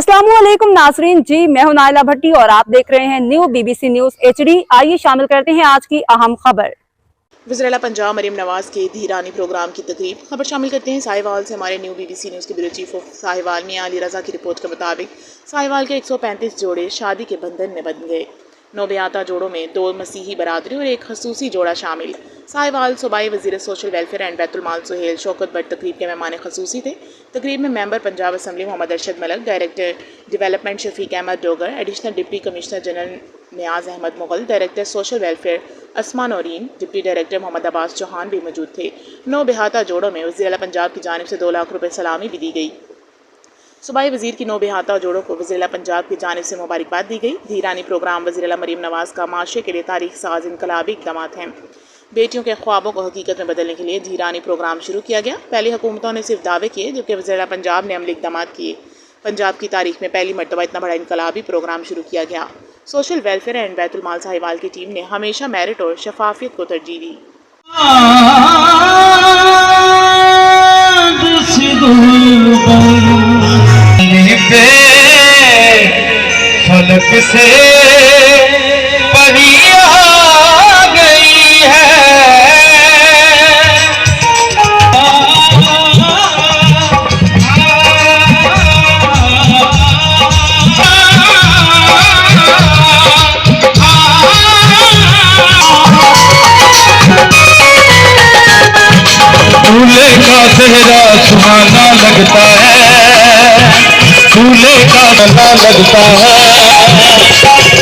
अस्सलामुअलैकुम नाजरीन जी, मैं हूं नाइला भट्टी और आप देख रहे हैं न्यू BBC न्यूज HD। आइए शामिल करते हैं आज की अहम खबर। वज़ीर-ए-आला पंजाब मरीम नवाज के धीरानी प्रोग्राम की तकरीब। खबर शामिल करते हैं साहिवाल से। हमारे न्यू BBC न्यूज़ के ब्यूरो चीफ ऑफ साहिवाल मियां अली रज़ा की रिपोर्ट के मुताबिक साहिवाल के 135 जोड़े शादी के बंधन में बंध गए। नौबियाता जोड़ों में 2 मसीही बरादरी और एक खसूसी जोड़ा शामिल। साहिवाल सूबाई वज़ीर सोशल वेलफेयर एंड बैतुल माल सुहेल शौकत भट्ट तकरीब के मेहमान खसूसी थे। तकरीब में member Punjab assembly Mohammad Arshad Malik, director development Shafiq Ahmad Dogar, additional deputy commissioner general Niaz Ahmad Mughal, director social welfare Asma Naureen, deputy director Mohammad Abbas Chauhan भी मौजूद थे। 9 बेहाता जोड़ों में वज़ीर-ए-आला पंजाब की जानिब से 2 लाख रुपए सलामी भी दी गई। सूबाई वज़ीर की 9 बेहाता जोड़ों को वज़ीर-ए-आला पंजाब की जानिब से मुबारकबाद दी गई। धीरानी प्रोग्राम वज़ीर-ए-आला मरीम नवाज का माशरे के लिए तारीख साज इनकलाबी इक़दाम हैं। बेटियों के ख्वाबों को हकीकत में बदलने के लिए धीरानी प्रोग्राम शुरू किया गया। पहली हुकूमतों ने सिर्फ दावे किए, जबकि वज़ीर-ए-आला पंजाब ने अमली इक़दाम किए। पंजाब की तारीख में पहली मरतबा इतना बड़ा इनकलाबी प्रोग्राम शुरू किया गया। सोशल वेलफेयर एंड बैतुल माल साहिवाल की टीम ने हमेशा मेरिट और शफाफियत को तरजीह दी। फलक से परी आ गई है, दूल्हे का चेहरा सुहाना लगता है, दूल्हे का गला लगता है,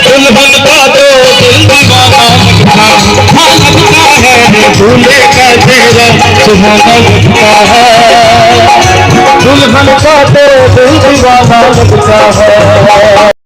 दुल्हन का तो दिल दीवाना लगता है, दूल्हे का चेहरा सुहाना लगता है, दुल्हन का तो दिल दीवाना लगता है।